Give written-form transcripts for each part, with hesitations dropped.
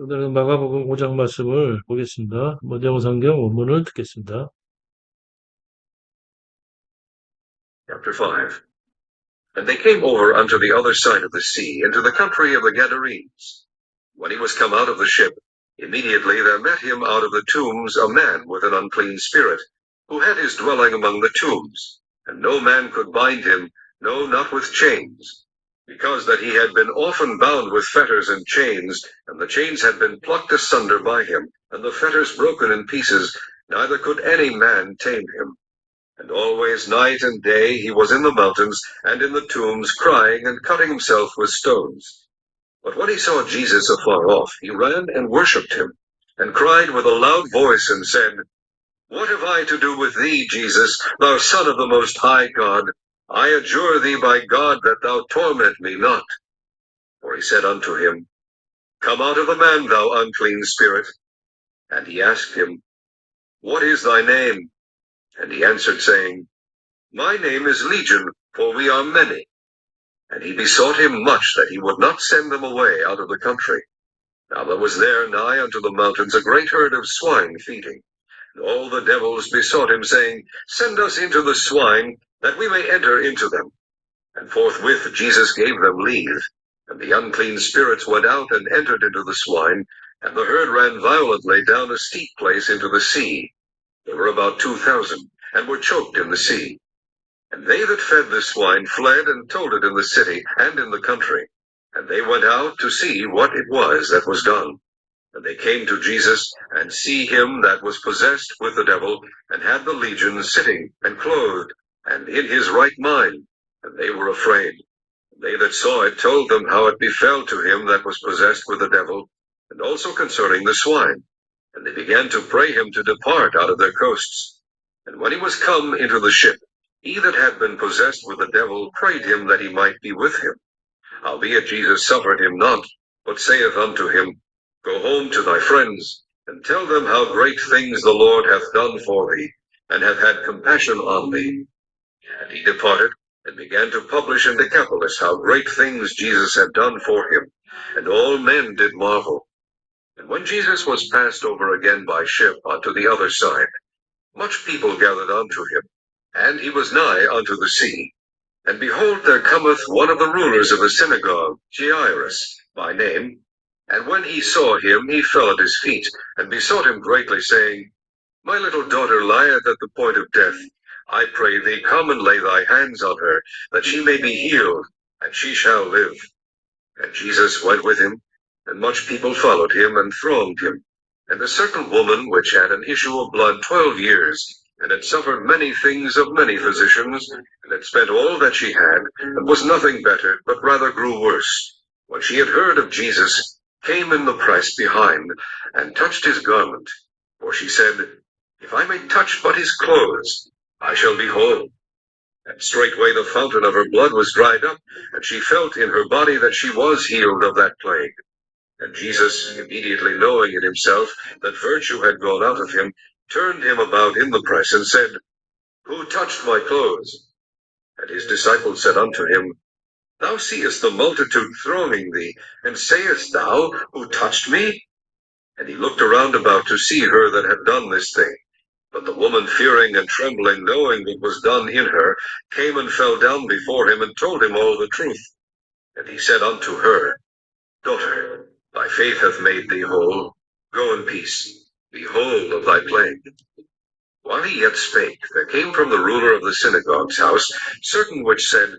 오늘은 마가복음 5장 말씀을 보겠습니다. 먼저 성경 원문을 듣겠습니다. Chapter 5. And they came over unto the other side of the sea, into the country of the Gadarenes. When he was come out of the ship, immediately there met him out of the tombs a man with an unclean spirit, who had his dwelling among the tombs. And no man could bind him, no, not with chains, because that he had been often bound with fetters and chains, and the chains had been plucked asunder by him, and the fetters broken in pieces, neither could any man tame him. And always night and day he was in the mountains and in the tombs, crying and cutting himself with stones. But when he saw Jesus afar off, he ran and worshipped him, and cried with a loud voice, and said, What have I to do with thee, Jesus, thou Son of the Most High God? I adjure thee by God that thou torment me not. For he said unto him, Come out of the man, thou unclean spirit. And he asked him, What is thy name? And he answered, saying, My name is Legion, for we are many. And he besought him much that he would not send them away out of the country. Now there was there nigh unto the mountains a great herd of swine feeding. And all the devils besought him, saying, Send us into the swine, that we may enter into them. And forthwith Jesus gave them leave. And the unclean spirits went out and entered into the swine, and the herd ran violently down a steep place into the sea. There were about 2,000, and were choked in the sea. And they that fed the swine fled and told it in the city and in the country. And they went out to see what it was that was done. And they came to Jesus, and see him that was possessed with the devil, and had the legion, sitting and clothed, and in his right mind. And they were afraid. And they that saw it told them how it befell to him that was possessed with the devil, and also concerning the swine. And they began to pray him to depart out of their coasts. And when he was come into the ship, he that had been possessed with the devil prayed him that he might be with him. Howbeit Jesus suffered him not, but saith unto him, Go home to thy friends, and tell them how great things the Lord hath done for thee, and hath had compassion on thee. And he departed, and began to publish in Decapolis how great things Jesus had done for him, and all men did marvel. And when Jesus was passed over again by ship unto the other side, much people gathered unto him, and he was nigh unto the sea. And behold, there cometh one of the rulers of the synagogue, Jairus by name. And when he saw him, he fell at his feet, and besought him greatly, saying, My little daughter lieth at the point of death. I pray thee, come and lay thy hands on her, that she may be healed, and she shall live. And Jesus went with him, and much people followed him, and thronged him. And a certain woman, which had an issue of blood 12 years, and had suffered many things of many physicians, and had spent all that she had, and was nothing better, but rather grew worse, when she had heard of Jesus, came in the press behind, and touched his garment. For she said, If I may touch but his clothes, I shall be whole. And straightway the fountain of her blood was dried up, and she felt in her body that she was healed of that plague. And Jesus, immediately knowing in himself that virtue had gone out of him, turned him about in the press, and said, Who touched my clothes? And his disciples said unto him, Thou seest the multitude thronging thee, and sayest thou, Who touched me? And he looked around about to see her that had done this thing. But the woman, fearing and trembling, knowing what was done in her, came and fell down before him, and told him all the truth. And he said unto her, Daughter, thy faith hath made thee whole. Go in peace, be whole of thy plague. While he yet spake, there came from the ruler of the synagogue's house certain which said,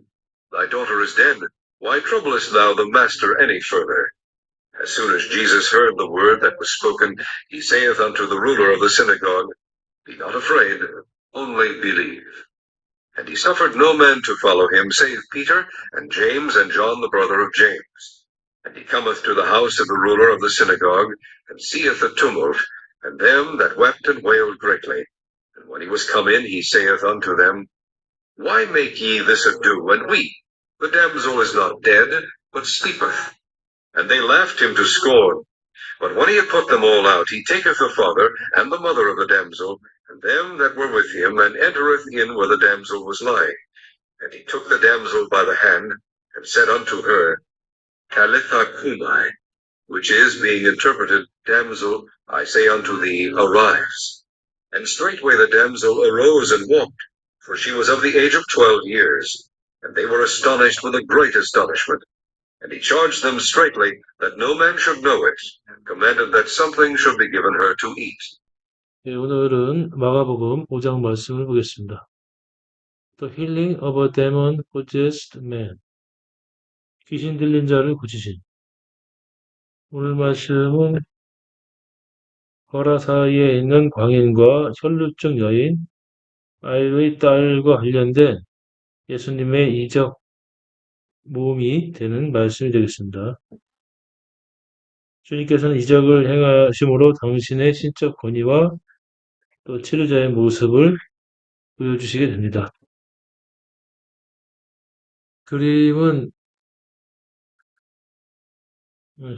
Thy daughter is dead. Why troublest thou the master any further? As soon as Jesus heard the word that was spoken, he saith unto the ruler of the synagogue, Be not afraid, only believe. And he suffered no man to follow him, save Peter, and James, and John the brother of James. And he cometh to the house of the ruler of the synagogue, and seeth the tumult, and them that wept and wailed greatly. And when he was come in, he saith unto them, Why make ye this ado, and weep? The damsel is not dead, but sleepeth. And they laughed him to scorn. But when he had put them all out, he taketh the father and the mother of the damsel, and them that were with him, and entereth in where the damsel was lying. And he took the damsel by the hand, and said unto her, Talitha cumi, which is being interpreted, Damsel, I say unto thee, arise. And straightway the damsel arose and walked, for she was of the age of 12 years. And they were astonished with a great astonishment. And he charged them straitly that no man should know it, and commanded that something should be given her to eat. 네, 오늘은 마가복음 5장 말씀을 보겠습니다. The healing of a demon possessed man. 귀신 들린 자를 고치신. 오늘 말씀은 거라사이에 있는 광인과 혈루증 여인 아이의 딸과 관련된 예수님의 이적 모험이 되는 말씀이 되겠습니다. 주님께서는 이적을 행하심으로 당신의 신적 권위와 또 치료자의 모습을 보여주시게 됩니다. 그림은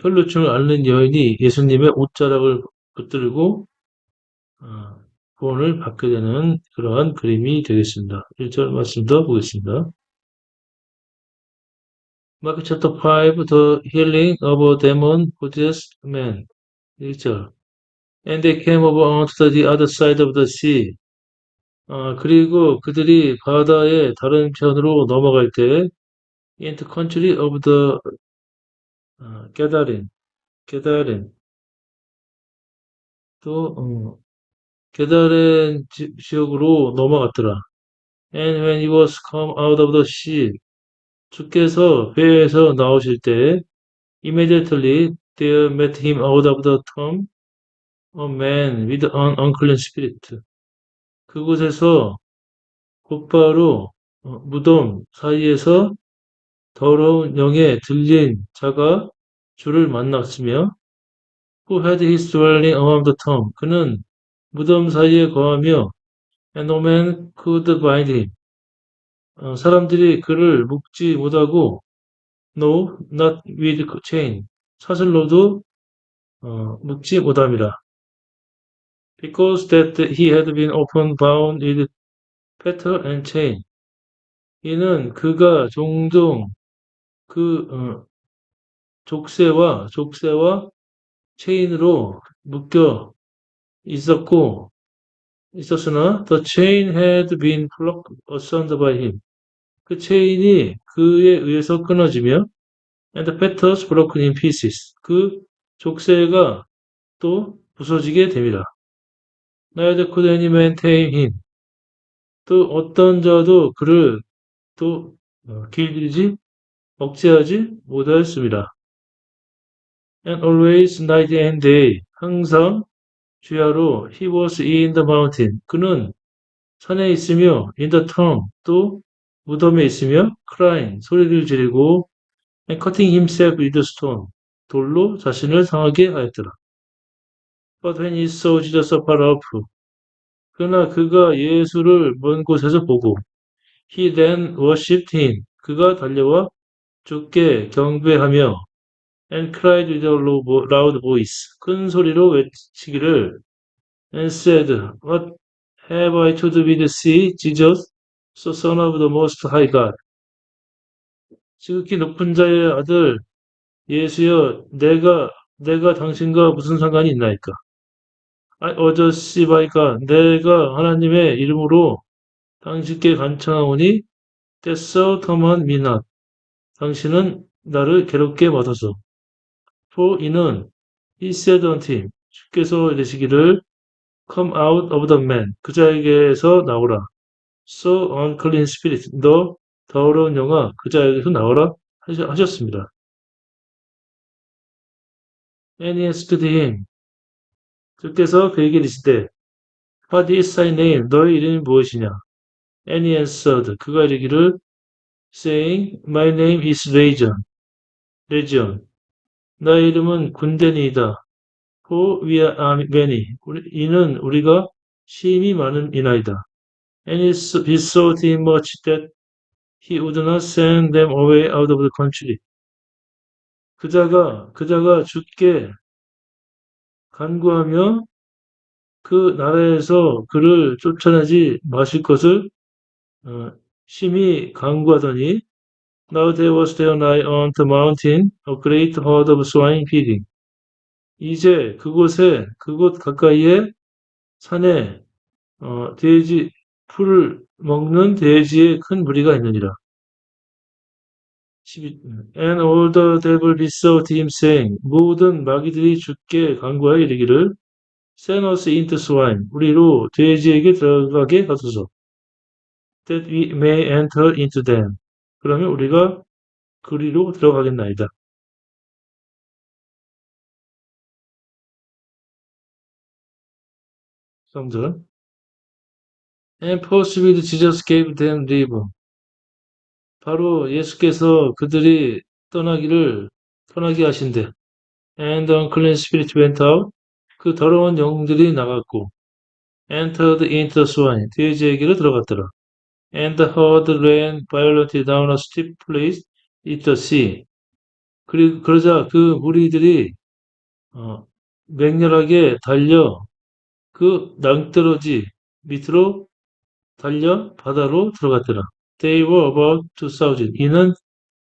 혈루증을 앓는 여인이 예수님의 옷자락을 붙들고 구원을 받게 되는 그러한 그림이 되겠습니다. 1절 말씀 더 보겠습니다. Mark chapter 5, the healing of a demon possessed man. 1절. And they came over onto the other side of the sea. 그리고 그들이 바다의 다른 편으로 넘어갈 때, in the country of the 게다렌, 또 게다렌 지역으로 넘어갔더라. And when he was come out of the sea, 주께서 배에서 나오실 때, immediately there met him out of the tomb a man with an unclean spirit. 그곳에서 곧바로 무덤 사이에서 더러운 영에 들린 자가 주를 만났으며, who had his dwelling among the tomb. 그는 무덤 사이에 거하며, and no man could bind him. 사람들이 그를 묶지 못하고, no, not with chain. 사슬로도 묶지 못함이라. Because that he had been often bound with fetter and chain. 이는 그가 종종 그 족쇄와 체인으로 묶여 있었으나 the chain had been plucked asunder by him. 그 체인이 그에 의해서 끊어지며 and the fetters broken in pieces. 그 족쇄가 또 부서지게 됩니다. Neither could any man tame him. 또 어떤 자도 그를 또 길들이지 억제하지 못하였습니다. And always night and day. 항상 주야로 he was in the mountain. 그는 산에 있으며 in the tomb. 또 무덤에 있으며 crying. 소리를 지르고 and cutting himself with a stone. 돌로 자신을 상하게 하였더라. But when he saw Jesus afar off. 그러나 그가 예수를 먼 곳에서 보고 he then worshipped him. 그가 달려와 주께 경배하며 and cried with a loud voice. 큰 소리로 외치기를 and said, What have I to do with thee, Jesus, the Son of the Most High God? 지극히 높은 자의 아들 예수여, 내가 당신과 무슨 상관이 있나이까? I urge thee by God, 내가 하나님의 이름으로 당신께 간청하오니 됐어 터만 미낫. 당신은 나를 괴롭게 맡아서. For 이는 he said unto him, 주께서 이르시기를 come out of the man. 그 자에게서 나오라. So unclean spirit. 너 더러운 영아 그 자에게서 나오라 하셨습니다. And he asked him. 주께서 그에게 이르시되 What is thy name? 너의 이름이 무엇이냐? And he answered. 그가 이르기를 saying My name is Legion. 나의 이름은 군대니이다. For we are many. 이는 우리가 심히 많은 이나이다. And he besought him much that he would not send them away out of the country. 그자가 주께 간구하며 그 나라에서 그를 쫓아내지 마실 것을 심히 간구하더니 Now there was there nigh on the mountain a great herd of swine feeding. 이제 그곳 가까이에 산에 돼지 풀을 먹는 돼지의 큰 무리가 있느니라. 12. And all the devil besought him saying, 모든 마귀들이 주께 간구하여 이르기를 Send us into swine, 우리로 돼지에게 들어가게 하소서. That we may enter into them. 그러면 우리가 그리로 들어가겠나이다. 3절. And forthwith Jesus gave them leave. 바로 예수께서 그들이 떠나게 하신대. And the unclean spirit went out. 그 더러운 영들이 나갔고. Entered into the swine. 돼지에게로 들어갔더라. And the herd ran violently down a steep place into the sea. 그러자 그 무리들이 어, 맹렬하게 달려 그 낭떠러지 밑으로 달려 바다로 들어갔더라. They were about 2,000. 이는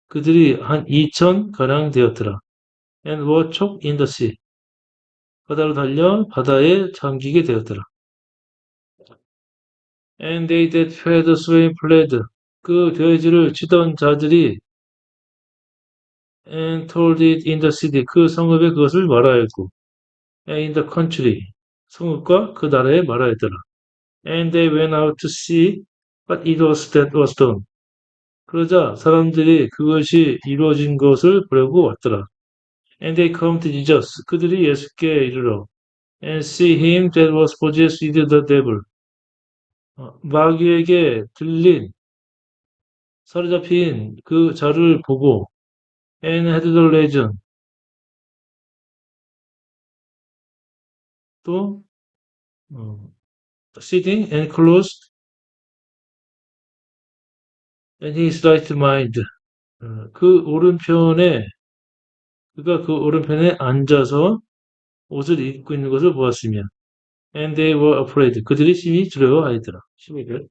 그들이 한 2천 가량 되었더라. And were choked in the sea. 바다로 달려 바다에 잠기게 되었더라. And they that fed the swine fled. 그 돼지를 치던 자들이 and told it in the city. 그 성읍에 그것을 말하였고 and in the country. 성읍과 그 나라에 말하였더라. And they went out to see what it was that was done. 그러자 사람들이 그것이 이루어진 것을 보려고 왔더라. And they come to Jesus. 그들이 예수께 이르러 and see him that was possessed with the devil. 마귀에게 들린 사로잡힌 그 자를 보고 and had the legion. 또 어, sitting and closed and his right mind. 그가 그 오른편에 앉아서 옷을 입고 있는 것을 보았으며 and they were afraid. 그들이 심히 두려워하였더라. 12절.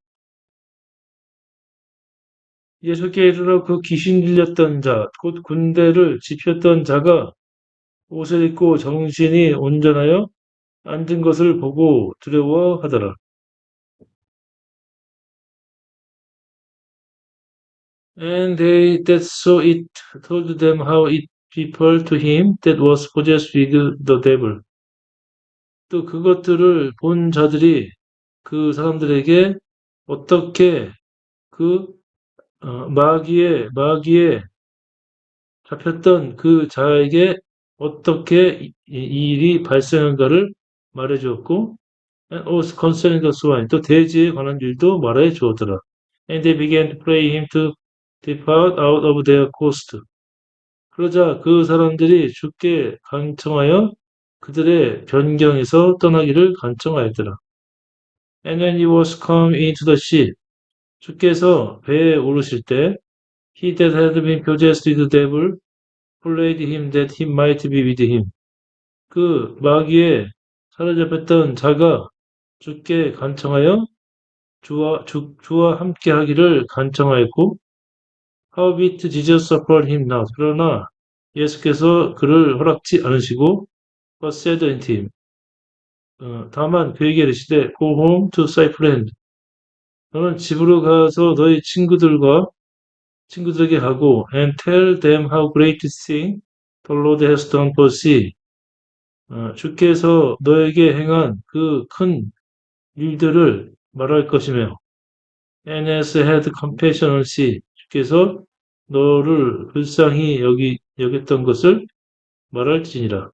예수께 이르러 그 귀신 들렸던 자, 곧 군대를 지폈던 자가 옷을 입고 정신이 온전하여 앉은 것을 보고 두려워하더라. And they that saw it told them how it befell to him that was possessed with the devil. 또 그것들을 본 자들이 그 사람들에게 어떻게 그 마귀에 잡혔던 그 자에게 어떻게 이 일이 발생한가를 말해 주었고, and also concerning the swine, 또 돼지에 관한 일도 말해 주었더라. And they began to pray him to depart out of their coast. 그러자 그 사람들이 주께 간청하여 그들의 변경에서 떠나기를 간청하였더라. And when he was come into the ship, 주께서 배에 오르실 때, he that had been possessed with the devil followed him that he might be with him. 그 마귀에 사로잡혔던 자가 주께 간청하여 주와 함께 하기를 간청하였고, howbeit Jesus suffered him not. 그러나 예수께서 그를 허락지 않으시고, but said unto him. 다만 그에게 이르시되, go home to thy friend. 너는 집으로 가서 너희 친구들에게 가고, and tell them how great thing the Lord has done for thee. 주께서 너에게 행한 그 큰 일들을 말할 것이며, and has had compassion on thee. 주께서 너를 불쌍히 여겼던 것을 말할지니라.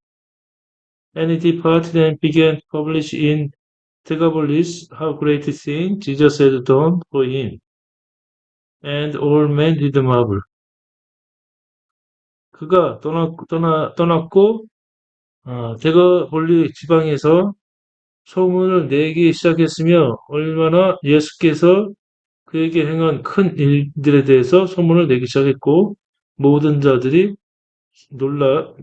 And he departed and began to publish in Decapolis how great thing Jesus had done for him. And all men did marvel. 그가 떠났고 데가볼리 지방에서 소문을 내기 시작했으며 얼마나 예수께서 그에게 행한 큰 일들에 대해서 소문을 내기 시작했고 모든 자들이 놀라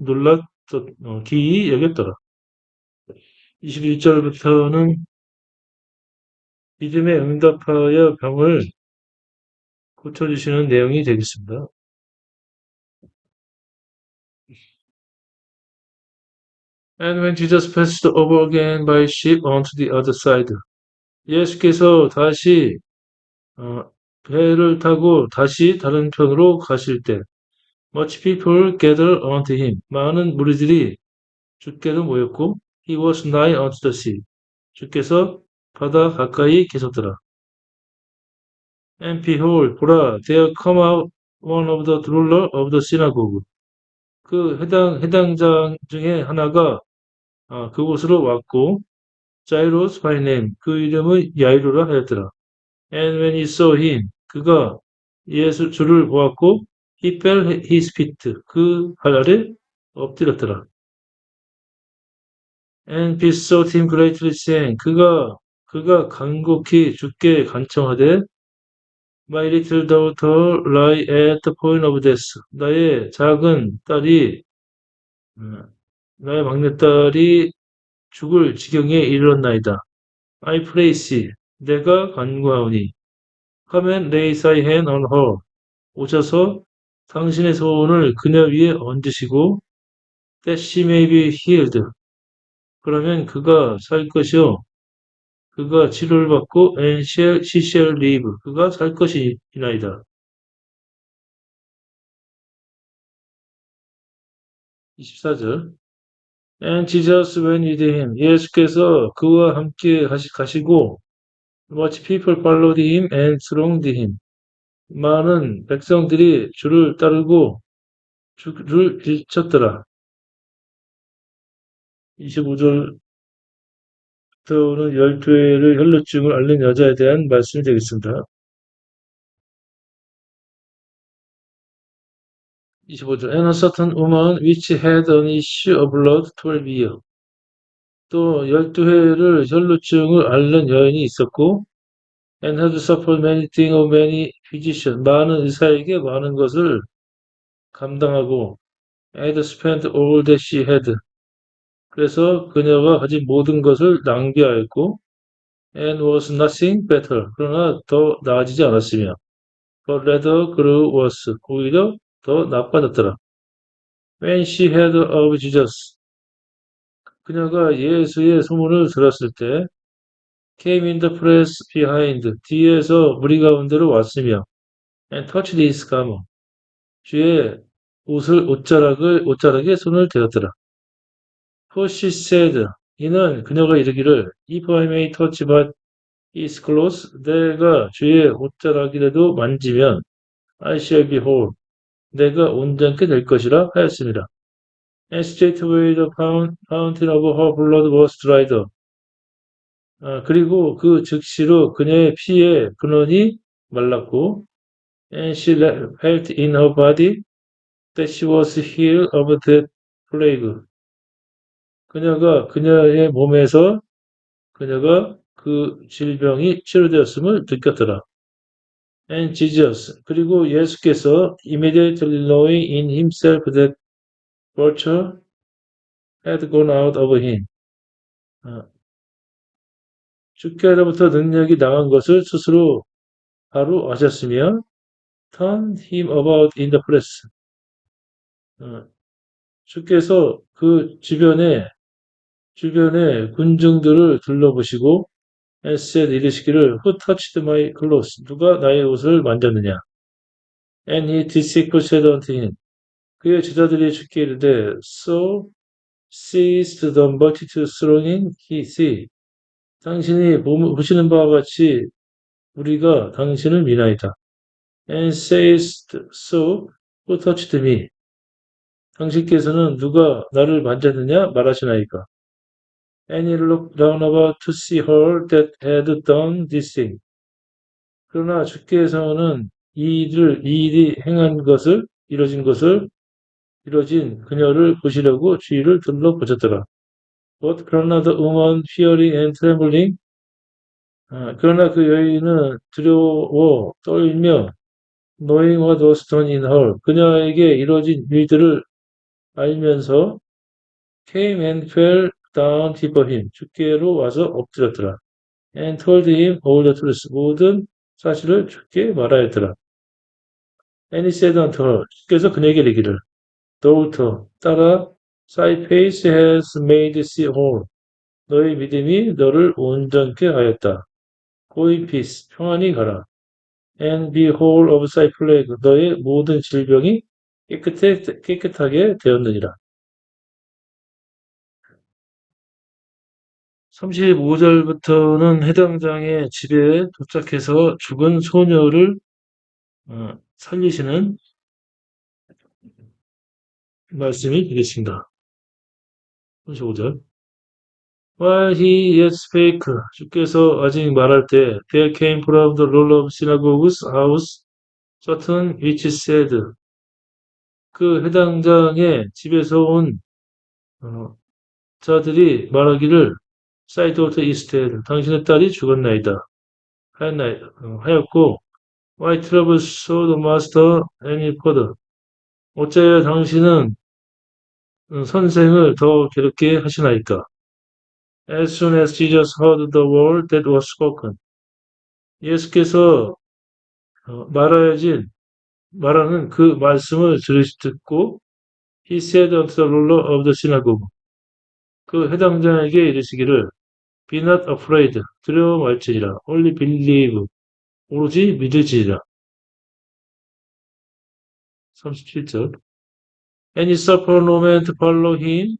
기이 여겼더라. 21절부터는 믿음에 응답하여 병을 고쳐주시는 내용이 되겠습니다. And when Jesus passed over again by ship onto the other side. 예수께서 다시 배를 타고 다시 다른 편으로 가실 때 much people gathered unto him. 많은 무리들이 주께로 모였고 he was nigh unto the sea. 주께서 바다 가까이 계셨더라. And behold, 보라, there come out one of the ruler of the synagogue. 그 해당장 중에 하나가 그곳으로 왔고 자이로스 by name, 그 이름은 야이로라 하였더라. And when he saw him, 그가 주를 보았고 he fell his feet, 그 발 아래 엎드렸더라. And besought him greatly saying, 그가 간곡히 주께 간청하되 My little daughter lie at the point of death. 나의 작은 딸이 나의 막내딸이 죽을 지경에 이르렀나이다. I pray thee, 내가 간구하오니 come and lay thy hand on her. 오셔서 당신의 손을 그녀 위에 얹으시고 that she may be healed. 그러면 그가 살 것이요. 그가 치료를 받고 and she shall live. 그가 살 것이나이다. 24절. And Jesus went with him. 예수께서 그와 함께 가시고 much people followed him and thronged him. 많은 백성들이 주를 따르고 주를 비쳤더라. 25절부터는 12회를 혈루증을 앓는 여자에 대한 말씀이 되겠습니다. 25절. And a certain woman which had an issue of blood 12 years. 또 12회를 혈루증을 앓는 여인이 있었고 and had suffered many things of many physicians. 많은 의사에게 많은 것을 감당하고 had spent all that she had. 그래서 그녀가 가진 모든 것을 낭비하였고 and was nothing better. 그러나 더 나아지지 않았으며 but rather grew worse. 오히려 더 나빠졌더라. When she heard of Jesus. 그녀가 예수의 소문을 들었을 때 came in the press behind. 뒤에서 무리 가운데로 왔으며 and touched his garment. 주의 옷자락에 손을 대었더라. For she said, 그녀가 이르기를, If I may touch but his clothes, 내가 주의 옷자락이라도 만지면 I shall be whole. 내가 온전케 될 것이라 하였습니다. And straightway the fountain of her blood was dried up. 그리고 그 즉시로 그녀의 피의 근원이 말랐고 and she felt in her body that she was healed of that plague. 그녀의 몸에서 그녀가 그 질병이 치료되었음을 느꼈더라. And Jesus, 그리고 예수께서 immediately knowing in himself that virtue had gone out of him. 주께로부터 능력이 나간 것을 스스로 바로 아셨으며 turned him about in the press. 주께서 그 주변에 군중들을 둘러보시고 and said 이르시기를 Who touched my clothes? 누가 나의 옷을 만졌느냐? And his disciples said unto him. 그의 제자들이 주께 이르되 So seized the multitude thronging thee. 당신이 보시는 바와 같이 우리가 당신을 미나이다. And sayest so, who touched me? 당신께서는 누가 나를 만졌느냐 말하시나이까. And he looked round about to see her that had done this thing. 그러나 주께서는 이 일이 이뤄진 그녀를 보시려고 주위를 둘러보셨더라. But 그러나 the woman fearing and trembling, 그러나 그 여인은 두려워 떨며 knowing what was done in her, 그녀에게 이뤄진 일들을 알면서 came and fell down before him, 주께로 와서 엎드렸더라. And told him all the truth, 모든 사실을 주께 말하였더라. And he said unto her, 주께서 그에게 이르기를, daughter, 딸아, Thy faith has made thee whole. 너의 믿음이 너를 온전케 하였다. Go in peace. 평안히 가라. And be whole of thy plague. 너의 모든 질병이 깨끗하게 되었느니라. 35절부터는 해당장의 집에 도착해서 죽은 소녀를 살리시는 말씀이 되겠습니다. 35절. While he yet spake, 주께서 아직 말할 때, there came from the ruler of synagogue's house certain which said, 그 해당장의 집에서 온 자들이 말하기를, Thy daughter is dead. 당신의 딸이 죽었나이다. 하였고, Why trouble so the master any further? 어째 당신은 선생을 더 괴롭게 하시나이까? As soon as Jesus heard the word that was spoken. 예수께서 말하는 그 말씀을 듣고 He said unto the ruler of the synagogue. 그 해당장에게 이르시기를 Be not afraid. 두려워 말지니라. Only believe. 오로지 믿을지니라. 37절. And he suffered no man to follow him.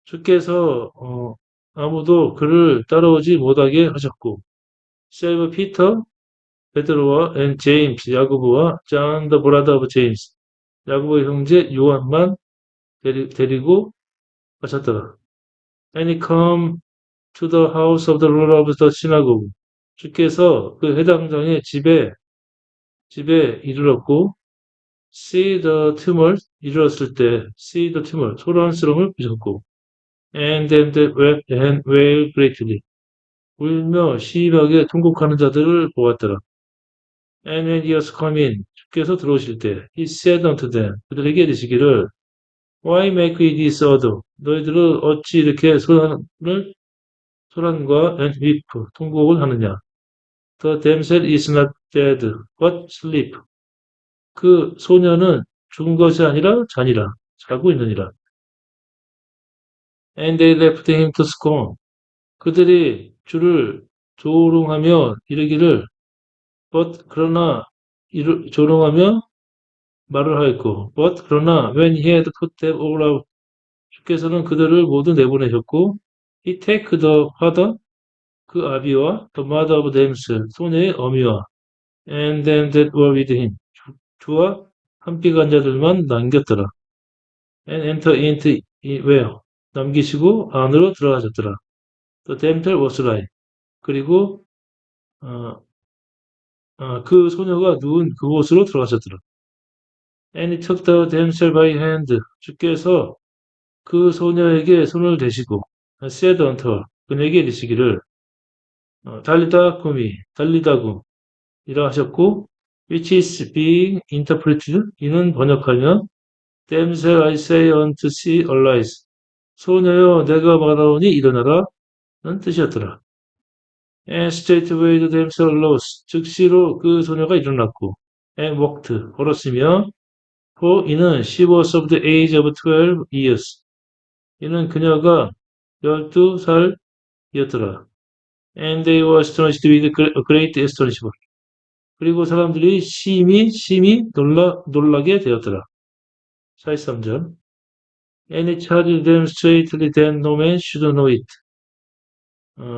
주께서 아무도 그를 따라오지 못하게 하셨고 save Peter, 베드로와 and James, 야고보와 John the brother of James, 야고보의 형제 요한만 데리고 가셨더라. And he come to the house of the ruler of the synagogue. 주께서 그 해당장의 집에 이르렀고 see the tumult, 이르렀을 때 see the tumult, 소란스러움을 보셨고 and them that wept and wailed greatly, 울며 심하게 통곡하는 자들을 보았더라. And when he was come in, 주께서 들어오실 때 he said unto them, 그들에게 이르시기를 Why make ye this odd? 너희들은 어찌 이렇게 소란과 and weep, 통곡을 하느냐? The damsel is not dead, but sleep. 그 소녀는 죽은 것이 아니라 자니라, 자고 있느니라. And they left him to scorn. 그들이 주를 조롱하며 이르기를 그러나 조롱하며 말을 하였고 그러나 when he had put them all out, 주께서는 그들을 모두 내보내셨고 he take the father, 그 아비와 the mother of the damsel, 소녀의 어미와 and them that were with him, 주와 함께 간 자들만 남겼더라. and enter into where, 남기시고 안으로 들어가셨더라. the damsel was lying. 그리고 그 소녀가 누운 그곳으로 들어가셨더라. And he took the damsel by hand. 주께서 그 소녀에게 손을 대시고 said unto her, 그에게 이르시기를 달리다 쿰이, 달리다구 이라 하셨고 which is being interpreted, 이는 번역하면 damsel I say unto thee arise, 소녀여 내가 말하오니 일어나라 는 뜻이었더라. And straightway the damsel arose, 즉시로 그 소녀가 일어났고 and walked, 걸었으며 for 이는 she was of the age of 12 years. 이는 그녀가 12살이었더라. And they were astonished with great astonishment. 그리고 사람들이 심히 놀라게 되었더라. 43절. And he charged them straightly that no man should know it.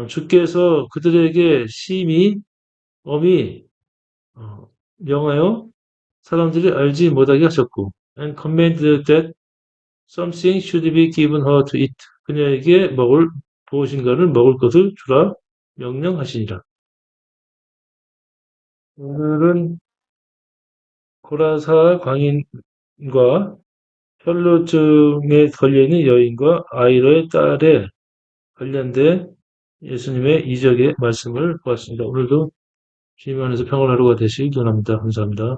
주께서 그들에게 심히 엄히 명하여 사람들이 알지 못하게 하셨고 and commanded that something should be given her to eat. 그녀에게 무엇인가를 먹을 것을 주라 명령하시니라. 오늘은 고라사 광인과 혈루증에 걸려있는 여인과 아이로의 딸에 관련된 예수님의 이적의 말씀을 보았습니다. 오늘도 주님 안에서 평안하루가 되시길 기원합니다. 감사합니다.